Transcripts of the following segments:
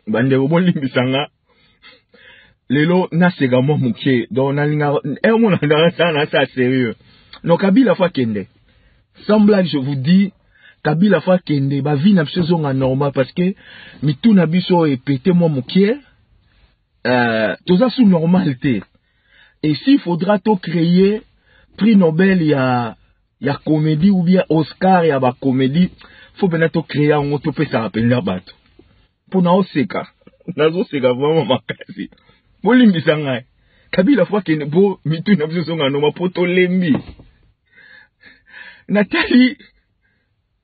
bande oboli bisanga lelo na sega mo muke donc na linga mon na ça sérieux non Kabila fa kende sans blague je vous dis Kabila fa kende ba vie na biso nga normal parce que mitu na biso e pété mo muke toza sous normalité et s'il faudra to créer prix Nobel ya comédie ou bien Oscar ya ba comédie faut bien to créer un auto pe ça rappelle la bato pour na oseka nazo seka vraiment makasi bolimbi sanga Kabila fa kende bo mitu na biso nga normal poto lembi Nathalie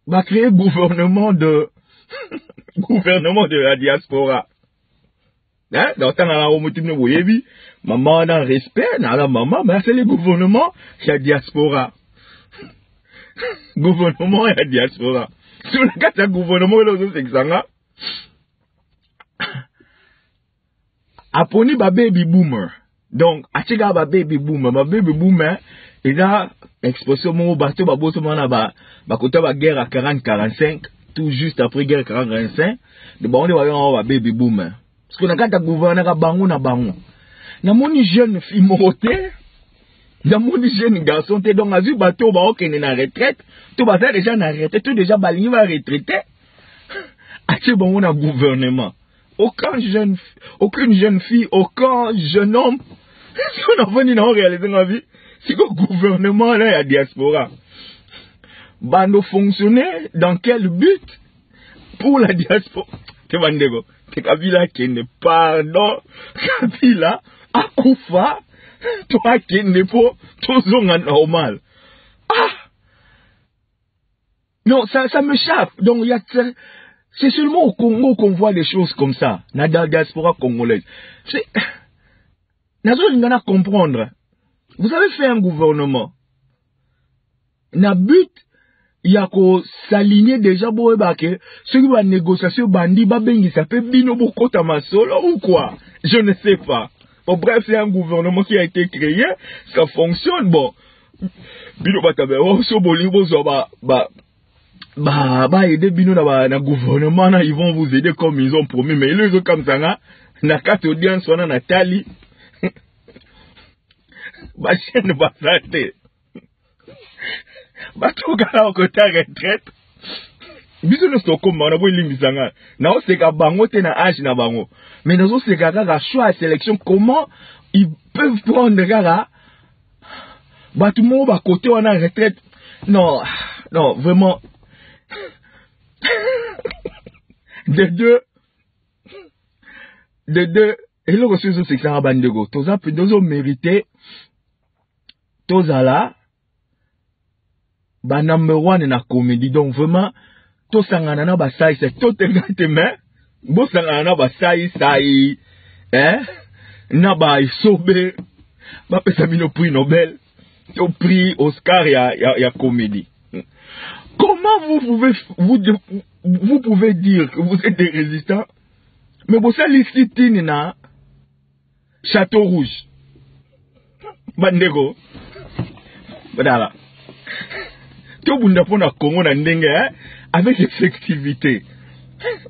va créer gouvernement de la diaspora. Hein? Dans temps la motive no boyebi, maman dans respect, na la maman, mais c'est le gouvernement de la diaspora. Gouvernement de la diaspora. Sur le cas de gouvernement de la diaspora, Aponi ba baby boomer. Donc, achega ba baby boomer, et là, expression mon bateau ba bosso mana ba côté ba guerre à 40-45, tout juste après guerre 40-45, de ba on va baby boomer. Parce que na kata gouverner ka bango na bango. Na moni jeune fille moroté, na moni jeune garçon te donc azu bateau ba okene na retraite, tout ba déjà na retraite, tout déjà balingi va retraiter. Ache bango na gouvernement. Aucune jeune fille, aucun jeune homme, si on a venu dans réaliser ma vie, c'est que le gouvernement là, la diaspora, va nous fonctionner dans quel but pour la diaspora? C'est Kabila qui n'est pardon, Kabila, Akoufa, toi qui n'est pas, tout ça normal. Ah! Non, ça m'échappe. Donc, il y a, c'est seulement au Congo qu'on voit des choses comme ça, dans la diaspora congolaise. C'est, nous allons comprendre. Vous avez fait un gouvernement. Na but, il y a qu'à s'aligner déjà pour que ceux qui vont négocier bandi, babengi, ça peut bino beaucoup tamasolo ou quoi? Je ne sais pas. Bon, bref, c'est un gouvernement qui a été créé, ça fonctionne, bon. Bino batabe, oh, so bolibo, so aider bino na gouvernement, na, ils vont vous aider comme ils ont promis, mais ils ont comme ça, na carte audience, on a Nathalie. Ba chaîne basate. Ba tokala okota retraite. Biso no Stockholm na bo limbisanga. Na o seka bango te na âge na bango. Mais nous seka kaka choix à sélection comment ils peuvent prendre kaka ba tout monde ba côté on a retraite. Non, vraiment de deux et le reçu c'est ça bandego. Toza peu dozo mérité Tozala, ba number one na comédie. Donc vraiment, to sangana na ba sai, c'est tout exactement. Bo sangana na ba sai, na ba isobe, ba pesa bino prix Nobel, to prix Oscar ya comédie. Comment vous pouvez dire que vous êtes des résistants, mais vous savez ici na Château Rouge, bandego. Voilà. Tout le monde a Congo avec effectivité.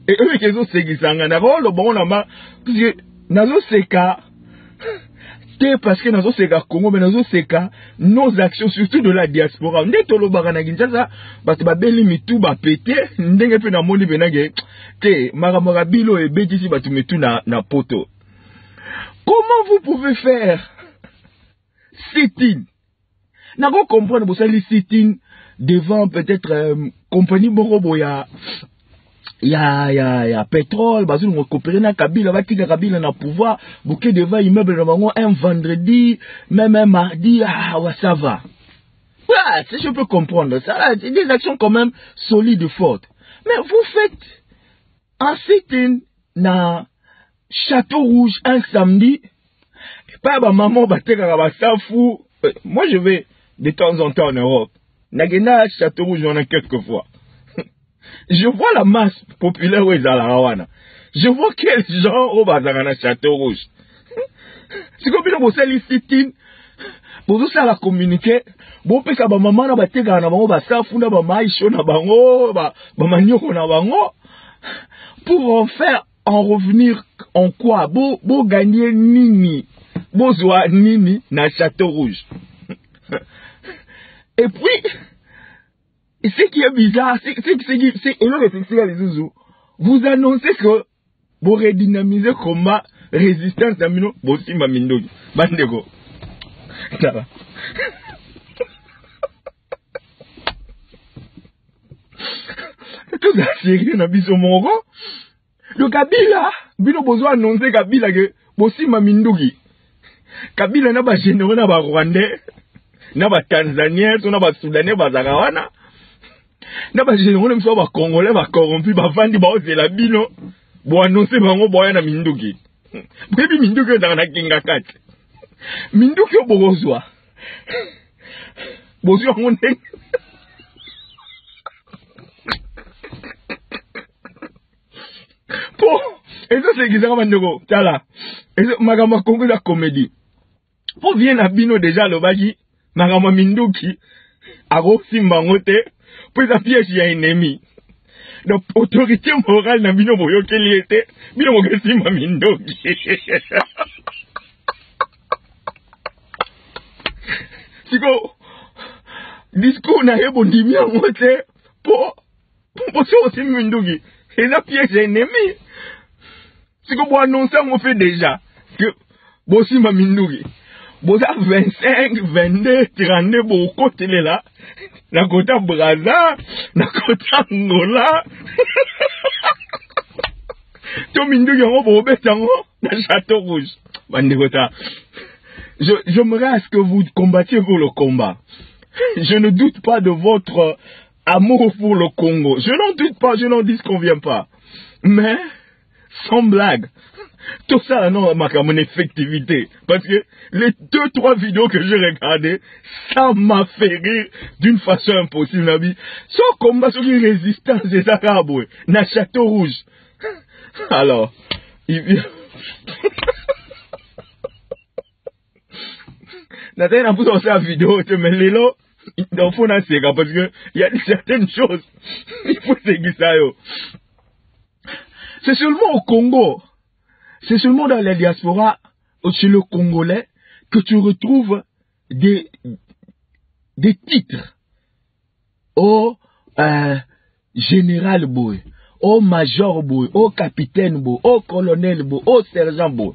Et eux qui sont séguisanga na le bon là parce que nazo seka parce que nazo seka Congo mais nazo seka nos actions surtout de la diaspora. Ndé tolo bagana Kinshasa parce que ba beli mitu ba pété ndenge pe na moni benage te makamara bilo et betisi ba tumetu na poto. Comment vous pouvez faire sit-in? N'a pas comprendre pour ça les sit-in devant peut-être compagnie Morobo ya pétrole parce que nous coopérer na Kabila va tirer Kabila na pouvoir bouquet devant immeuble na bango un vendredi même un mardi ouais, ça va. Ouais, si je peux comprendre ça c'est des actions quand même solides fortes. Mais vous faites un sit-in na Château Rouge un samedi et pas ba maman ba teka ba safu. Moi je vais de temps en temps en Europe. Nagena Château Rouge, on a quelques fois. Je vois la masse populaire où ils allaient. Je vois quels gens au Bazarana Château Rouge. C'est comme si vous allez sit-in, vous allez la communiquer, vous pouvez savoir maman na batega na bango, basafu na ba maïcho na bango, ba manioko na bango, pour en faire en revenir en quoi? Beau gagner nini. Beau zoa nini na Château Rouge. Et puis, ce qui est bizarre, vous annoncez que vous redynamisez le combat résistance à Mino, Bossi Mamindogi. Bandego. Ça va. Tout ça, sérieux, n'a biso mongo. Le Kabila, Bino Bozo annoncé Kabila que Bossi Mamindogi. Kabila n'a pas généreux, n'a pas Rwandais, n'a pas Tanzanien, n'a pas Soudanais, n'a pas Zagawana. N'a pas généreux, n'a pas Congolais, n'a pas corrompu, n'a pas Fandi, n'a pas la Bino. Bo annoncer bango boya na Minduki. Baby Minduki dans la kinga kat. Minduki obozwa. Bozwa ngonde. Po, eso c'est kizaka mandoko. Tala. Eso magama kongo la comédie. Po vient na bino déjà le baki magama Minduki. Aro simba ngote. Po za piège ya ennemi. Donc, autorité morale n'a bino boyo qu'elle était, bino boyo si ma Mindogi. Siko, discours n'a pas dit bien, moi, c'est pour ça aussi Mindogi. Et la pièce ennemi. Siko, pour annoncer, on fait déjà que, bon, si ma Mindogi. Bon, ça 25, 22, 32, bon, côté là. Na kota Braza, na kota Angola. To Minduki yango bobe tango na Château Rouge. Bandekota. J'aimerais à ce que vous combattiez pour le combat. Je ne doute pas de votre amour pour le Congo. Je n'en doute pas, je n'en disconviens pas. Mais, sans blague. Tout ça, non, ma mon effectivité. Parce que les 2-3 vidéos que j'ai regardées, ça m'a fait rire d'une façon impossible, Nabi. Ce combat sur les résistances des Arabes, na Château Rouge. Alors, il... Nathalie n'a pas pensé à la vidéo, mais les lots, il faut en séquer parce que il y a certaines choses, il faut séquer ça, yo. C'est seulement au Congo. C'est seulement dans les diasporas, chez le Congolais, que tu retrouves des titres. Au général boy, au major boy, au capitaine boy, au colonel boy, au sergent boy.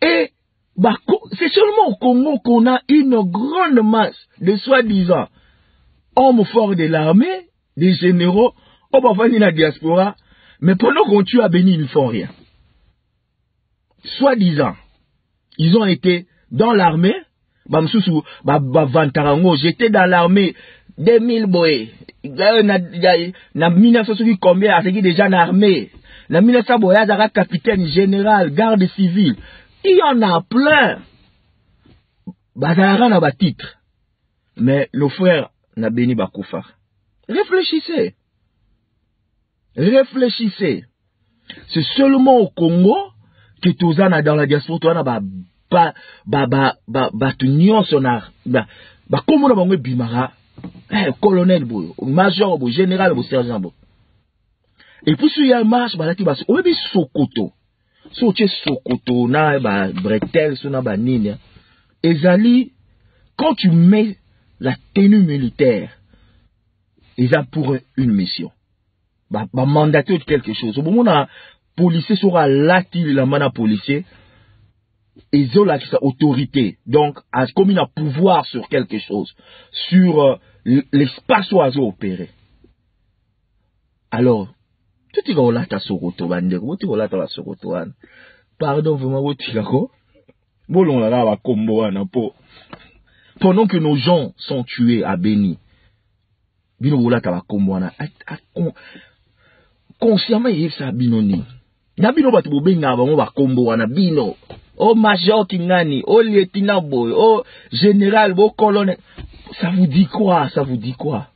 Et bah, c'est seulement au Congo qu'on a une grande masse de soi-disant hommes forts de l'armée, des généraux, au parfois dans la diaspora. Mais pendant qu'on tue à Béni, ils ne font rien. Soi-disant, ils ont été dans l'armée. J'étais dans l'armée 2000 boy. Na 1960 combien a déjà dans l'armée. Na 1900 boy, il y a capitaine, général, garde civile. Il y en a plein. Bazara n'a pas titre. Mais le frère n'a Béni Bakoufa. Réfléchissez. Réfléchissez. C'est seulement au Congo que tout ça dans la diaspora, colonel, major, général, sergent. Et puis, il y a un marche, on est Sokoto. Sokoto, na bretel, na nini. Et Zali, quand tu mets la tenue militaire, ils ont pour une mission. Mandater quelque chose. Au moment où un policier sera là, il a un policier, ils ont la autorité. Donc, comme il a pouvoir sur quelque chose, sur l'espace où ils ont opéré. Alors, tout est là, tu as Sokoto, tout est là, tu as Sokoto. Pardon, vraiment, tu as quoi? Bon, on a là, combo, pendant que nos gens sont tués à Béni, bino là, tu as combo, consciemment, il y a ça, binoni. Na bino batu bobenga bango ba kombo wana bino. O major Kingani, o lieutenant boy, o général, o colonel. Ça vous dit quoi? Ça vous dit quoi?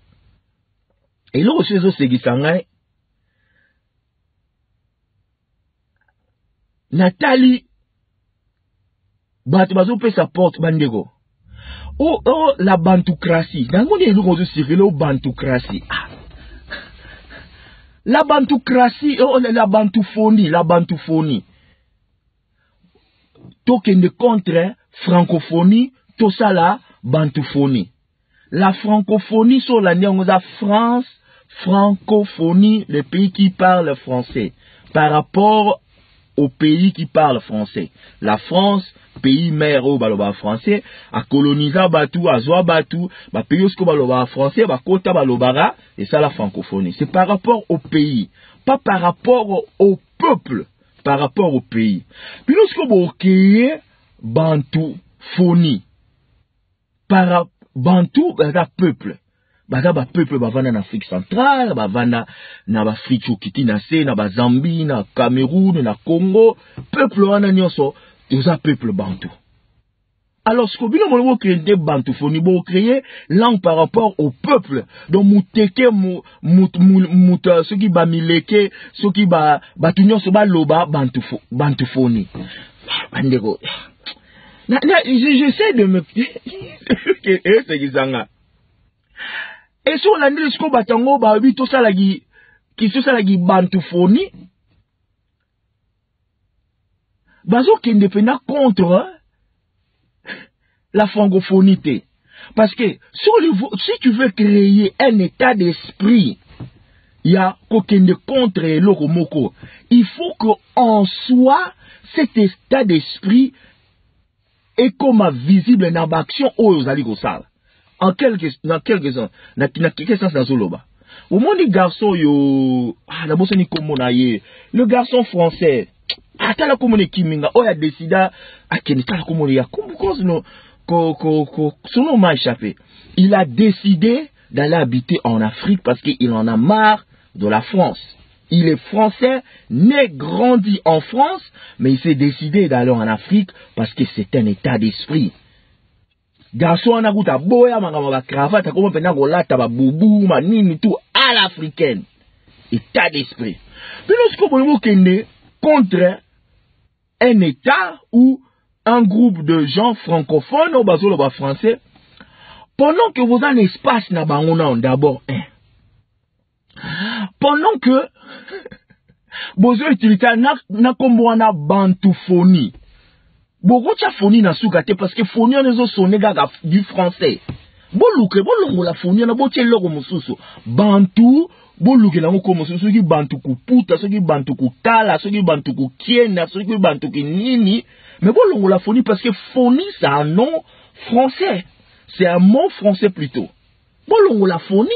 Et là, chez eux, c'est Gisangai. Nathalie, batu bazo pe sa porte bandego. Oh, la bantoucratie. Dans mon élu, on se circule au bantoucratie. Ah. La bantoucratie, la bantophonie. Tokende contre francophonie, tout ça là, bantophonie. La francophonie sur la France, francophonie, les pays qui parlent français, par rapport aux pays qui parlent français. La France, pays mère au baloba français, a colonisé Batou, a zoa Batou, ba pays au baloba français, ba kota balobara, et ça la francophonie. C'est par rapport au pays, pas par rapport au peuple, par rapport au pays. Puis lorsque vous créez bantophonie, par Bantou, baza peuple. Baza ba peuple bavana en Afrique centrale, bavana na Afrique chokiti na se, na Zambie, na Cameroun, na Congo. Peuple wana nyonso, yoza peuple bantou. Alors, ce que vous créez des bantophonie, vous créez langue par rapport au peuple. Donc, mouteke, ceux qui ba mileke, ceux qui ba tunyo so ba loba bantophonie. Bandego. J'essaie de me... Et sur la nisco batango, ba bito salagi, qui se salagi bantophonie, bazo qui indépendant contre la francophonie. Parce que si tu veux créer un état d'esprit, il y a aucun contre l'Oromoko. Il faut qu'en soi, cet état d'esprit et comme visible dans l'action aux aligosal. En quelque sens, dans quel sens dans Zoloba. Au moment des garçons, le garçon français, atala komone kiminga, a décidé à kenita komone ya son m'a échappé. Il a décidé d'aller habiter en Afrique parce qu'il en a marre de la France. Il est français, né, grandi en France, mais il s'est décidé d'aller en Afrique parce que c'est un état d'esprit. Garçon a goûté boya, ma cravate, comme on a lata, boubou, manini, tout à l'africaine. État d'esprit. Puis lorsque vous avez contre un état ou un groupe de gens francophones, ou français, pendant que vous avez un espace, d'abord un. Pendant que vous utilisez na komboana bantophonie. Beaucoup de phonie na soukate parce que phonie on est sonné du français. Boluke la phonie na boche logo mususu. Bantu boluke na ko mususu ki bantu ku puta, so ki bantu ku tala, so ki bantu ku kiena, so ki bantu ki nini. Mais bolongo la phonie parce que phonie c'est un nom français. C'est un mot français plutôt. Bolongo la phonie.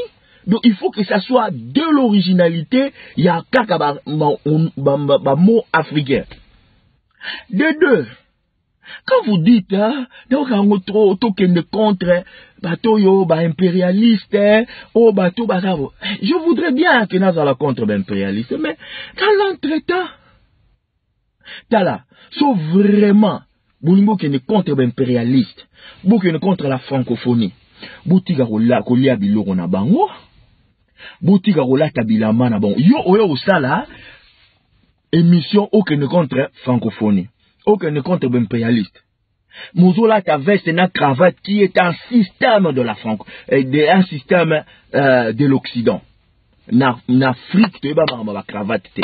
Donc il faut que ça soit de l'originalité, il y a un mot africain. De deux, quand vous dites, donc on trop contre bateau impérialiste, oh bateau je voudrais bien que nous allons contre impérialiste, mais dans l'entretemps, sauf vraiment, vous qui est contre impérialiste, vous qui est contre la francophonie, vous qui kolia biloko na bango. Boutika rolata bilama na bon yo oyo osala émission aucun contre francophonie aucun contre impérialiste mozola ta veste na cravate qui est un système de la un système de l'Occident na Afrique tu ba ma cravate te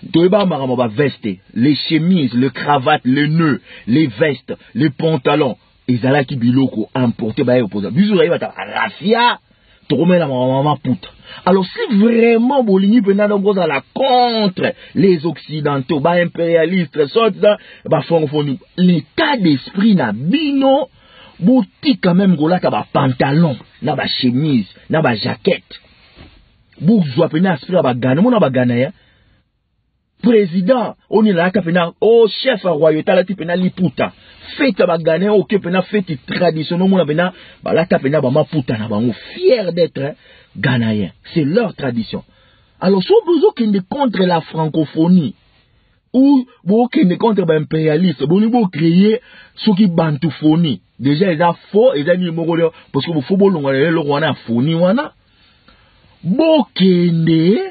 tu ba ma veste les chemises le cravate le nœud les vestes les pantalons ezala ki biloko importé ba opposé bizura ba ta rafia. Alors si vraiment Bolini à la contre les occidentaux, impérialistes, l'état d'esprit na bino, bouti quand même gola ta pantalon, na ba chemise, na ba jaquette. Bourgeois pena esprit ba gana, mon ba gana ya. Président, on est là pena oh chef royauté la pena liputa. Fête ba gana OK pena fête traditionnelle mon pena ba la pena ba maputa na bango fier d'être Ghanéens. C'est leur tradition. Alors, si vous avez contre la francophonie, ou vous avez contre l'impérialisme, vous avez créé ce qui est bantophonie. Déjà, ils ont faux, ils ont dit, parce que vous faut le phonie, vous avez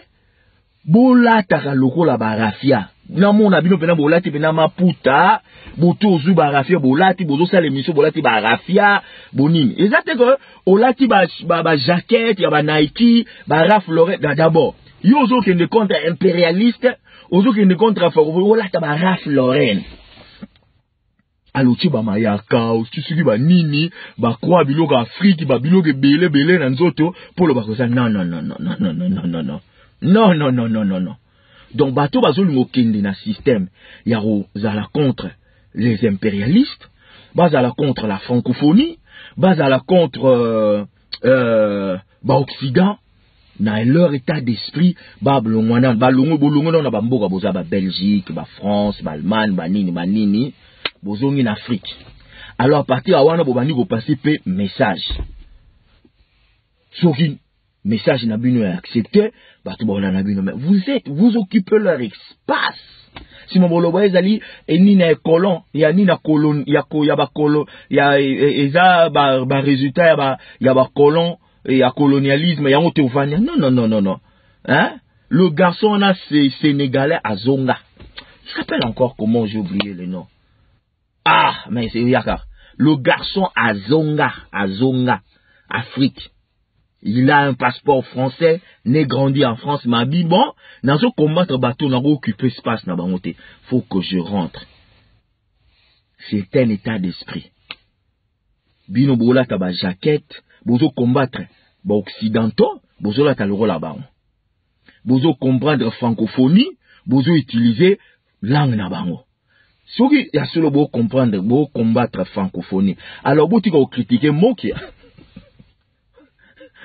bolata loko la barafia. Na mon abino pena bolati pena maputa, boto zu barafia bolati bozo sa l'émission bolati barafia bonine. Exactement que olati ba jaquette, ya ba Nike, ba Ralph Lauren d'abord. Yo ozokende contre impérialiste, ozokende contre olata ba Ralph Lauren. Alochi ba mayaka, osusuki ba nini, ba kwa biloko Afrique, ba biloko belé na nzoto, polo ba kosa non. Non. Donc bato bazolingo kende na système ya kozala contre les impérialistes, bazala contre la francophonie, bazala contre ba Occident. Na leur état d'esprit, bolongo na bamboka boza ba Belgique, ba France, ba Allemagne, ba nini, bozongi en Afrique. Alors à partir de wana bobandi ko passer pe message. Soki message na bino est accepté, bato bona na bino, mais vous occupez leur espace. Si mon bolo ezali eni na colon, ya ni na colon, ya ba colon, ya eza ba résultat ya ba colon. Et à colonialisme, il y a non. Hein? Le garçon là, c'est sénégalais à Zonga. Je rappelle encore comment j'ai oublié le nom. Ah, mais c'est Yakar. Le garçon à Zonga, Afrique. Il a un passeport français, né grandi en France, m'a dit bon, dans ce combattre bateau, n'a pas occupé espace n'a pas monté. Faut que je rentre. C'est un état d'esprit. Bino bola taba jaquette. Bozo combattre ba occidentaux, bozo la taloro là-bas. Bozo comprendre francophonie, bozo utiliser langue na bango. Soki ya solo bo comprendre, bo combattre francophonie. Alors bo tika critiquer mokia.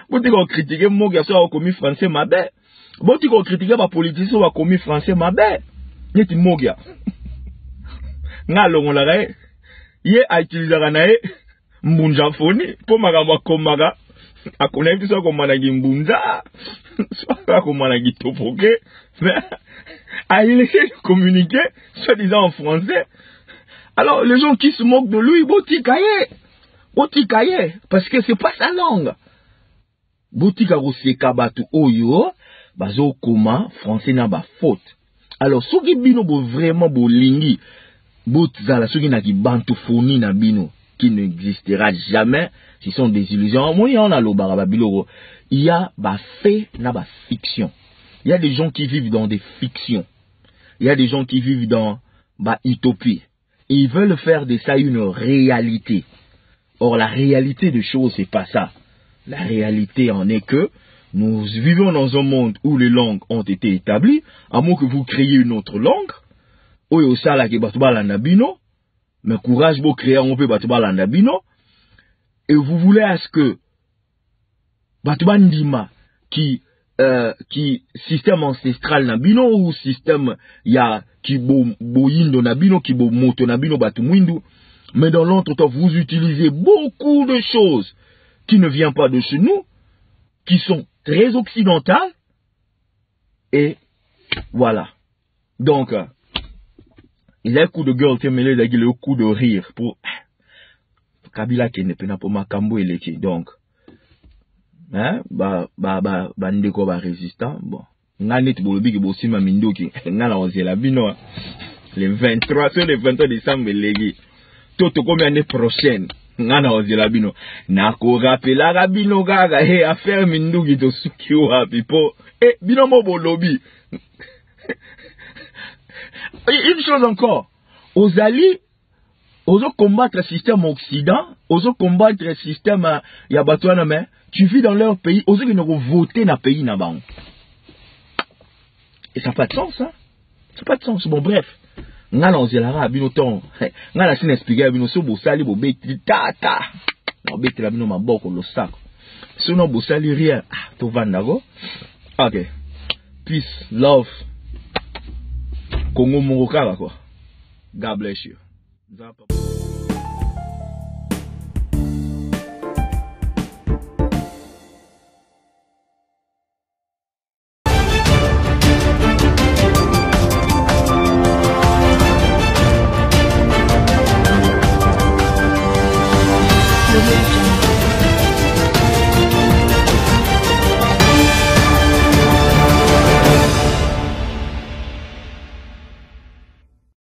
Bo tika critiquer mokia so a commis français mabe. Bo tika critiquer ba politicien so a commis français mabe. Neti mokia. Nga longo la re. Ye a utiliser nae mbunja foni po magamba komaga akona biso ko managi mbunja soit ko managi topoke a il essaie de communiquer soi-disant en français. Alors les gens qui se moquent de lui botikaye parce que c'est pas sa langue. Botika oseka batu oyo bazo koma français na ba faute. Alors soki bino bo vraiment bo lingi botzala soki na ki bantophonie na bino qui n'existera jamais, ce sont des illusions. Moi, il y a des faits, il y a des fictions. Il y a des gens qui vivent dans des fictions. Il y a des gens qui vivent dans utopie. Et ils veulent faire de ça une réalité. Or, la réalité des choses, c'est pas ça. La réalité en est que nous vivons dans un monde où les langues ont été établies, à moins que vous créiez une autre langue. Oyo sala ke batu balanda bino. Mais courage pour créer un peu Batouba Landabino. Et vous voulez à ce que Batouba Ndima qui système ancestral Nabino ou système ya qui boyindo Nabino qui bo moto Nabino Batumwindu. Mais dans l'autre temps, vous utilisez beaucoup de choses qui ne viennent pas de chez nous, qui sont très occidentales. Et voilà. Donc, il y a un coup de gueule qui est mêlé avec le coup de rire pour Kabila qui n'est pas pour Makambo et l'équipe. Donc, hein, ndeko ba résistant. Bon, ngani tu bolobi ki bosi ma mindoki. Ngala oze la bino. Le 23 décembre legi. Toto comme l'année prochaine. Ngana oze la bino. Nako rappela rabino gaga he affaire mindoki to suki wapi po. Bino mo bolobi. Une chose encore, aux alliés, aux combattre le système occident, aux combattre le système yabatouana, mais tu vis dans leur pays, aux qui n'ont voté dans le pays là-bas. Et ça n'a pas de sens, hein? Ça n'a pas de sens. Bon, bref. Ngala onzelara bino ton. Ngala sin expliquer bino so bosali bo beti tata. No beti la bino maboko lo sako. So no bosali rien. Ah, to vandago. Okay. Peace, love. Congo Mongokala quoi. God bless you.